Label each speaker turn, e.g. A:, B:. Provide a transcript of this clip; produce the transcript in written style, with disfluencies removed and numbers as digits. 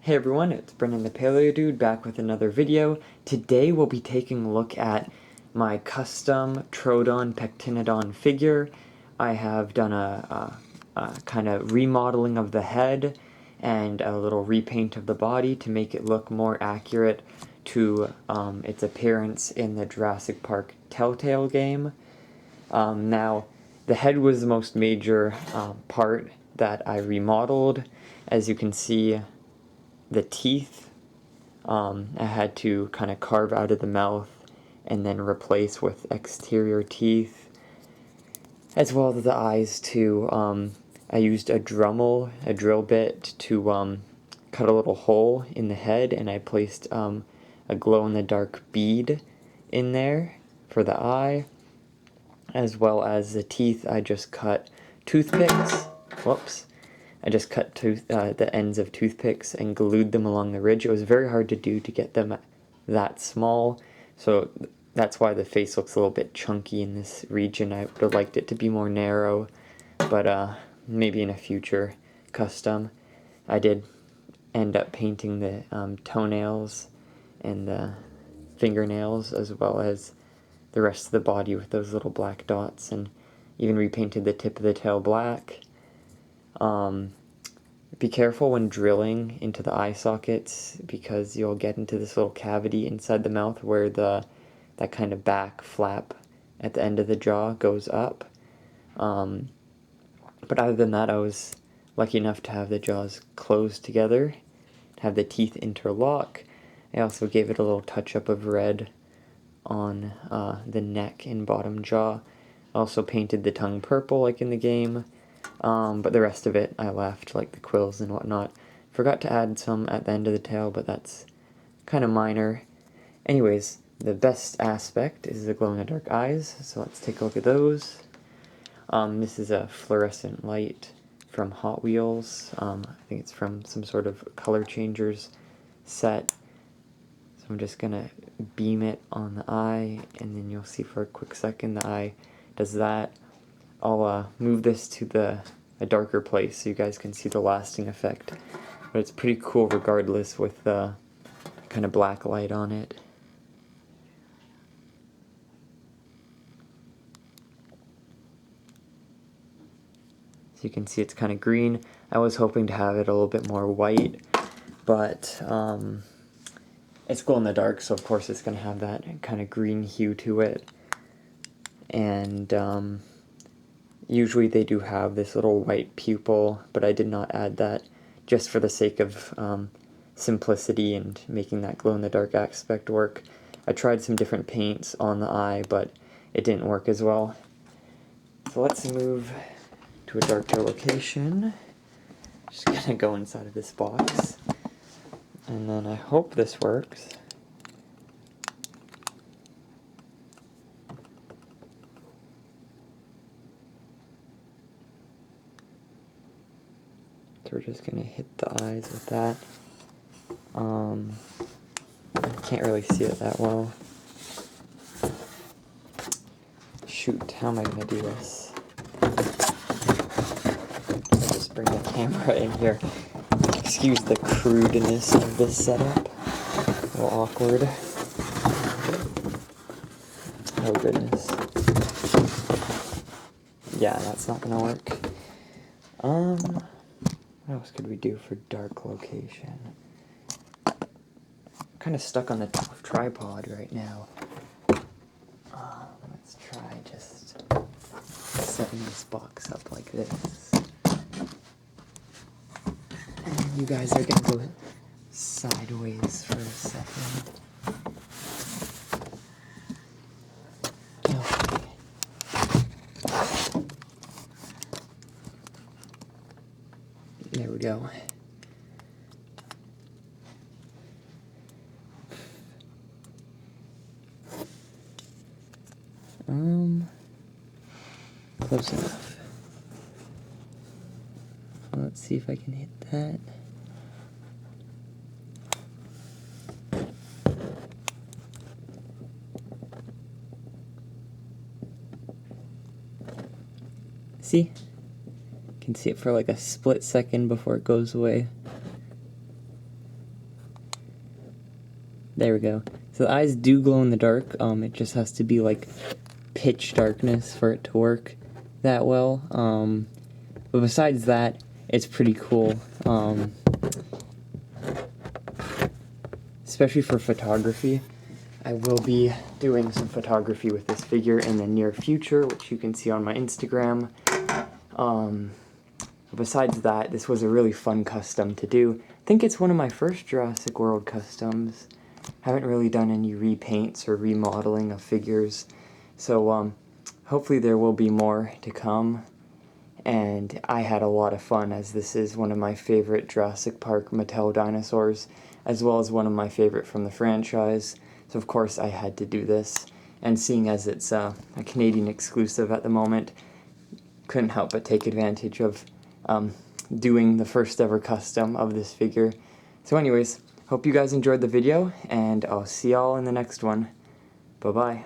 A: Hey everyone, it's Brendan the Paleo Dude back with another video. Today we'll be taking a look at my custom Troodon Pectiondon figure. I have done a kind of remodeling of the head and a little repaint of the body to make it look more accurate to its appearance in the Jurassic Park TellTale game. Now, the head was the most major part that I remodeled. As you can see, the teeth, I had to kind of carve out of the mouth and then replace with exterior teeth, as well as the eyes too. I used a Dremel, a drill bit, to cut a little hole in the head, and I placed a glow-in-the-dark bead in there for the eye, as well as the teeth. I just cut toothpicks. Whoops. I just cut the ends of toothpicks and glued them along the ridge. It was very hard to do to get them that small, so that's why the face looks a little bit chunky in this region. I would have liked it to be more narrow, but maybe in a future custom. I did end up painting the toenails and the fingernails, as well as the rest of the body with those little black dots, and even repainted the tip of the tail black. Be careful when drilling into the eye sockets, because you'll get into this little cavity inside the mouth where that kind of back flap at the end of the jaw goes up. But other than that, I was lucky enough to have the jaws closed together, have the teeth interlock. I also gave it a little touch-up of red on the neck and bottom jaw. I also painted the tongue purple like in the game. But the rest of it I left, like the quills and whatnot. Forgot to add some at the end of the tail, but that's kind of minor. Anyways, the best aspect is the glow-in-the-dark eyes, so let's take a look at those. This is a fluorescent light from Hot Wheels. I think it's from some sort of color changers set. So I'm just gonna beam it on the eye, and then you'll see for a quick second the eye does that. I'll move this to a darker place so you guys can see the lasting effect. But it's pretty cool regardless with the kind of black light on it. So you can see it's kind of green. I was hoping to have it a little bit more white, but it's glow in the dark, so of course it's going to have that kind of green hue to it. And usually they do have this little white pupil, but I did not add that just for the sake of simplicity and making that glow-in-the-dark aspect work. I tried some different paints on the eye, but it didn't work as well. So let's move to a darker location. Just gonna go inside of this box, and then I hope this works. So we're just gonna hit the eyes with that. Can't really see it that well. Shoot, how am I gonna do this? I'll just bring the camera in here. Excuse the crudeness of this setup. A little awkward. Oh goodness. Yeah, that's not gonna work. What else could we do for dark location? I'm kind of stuck on the tripod right now. Let's try just setting this box up like this. And you guys are gonna go sideways for a second. Okay. There we go. Close enough. Let's see if I can hit that. See? You can see it for like a split second before it goes away. There we go. So the eyes do glow in the dark. It just has to be like pitch darkness for it to work that well. But besides that, it's pretty cool. Especially for photography. I will be doing some photography with this figure in the near future, which you can see on my Instagram. Besides that, this was a really fun custom to do. I think it's one of my first Jurassic World customs. Haven't really done any repaints or remodeling of figures, so hopefully there will be more to come. And I had a lot of fun, as this is one of my favorite Jurassic Park Mattel dinosaurs, as well as one of my favorite from the franchise. So of course I had to do this, and seeing as it's a Canadian exclusive at the moment, couldn't help but take advantage of doing the first ever custom of this figure. So anyways, hope you guys enjoyed the video, and I'll see y'all in the next one. Bye-bye.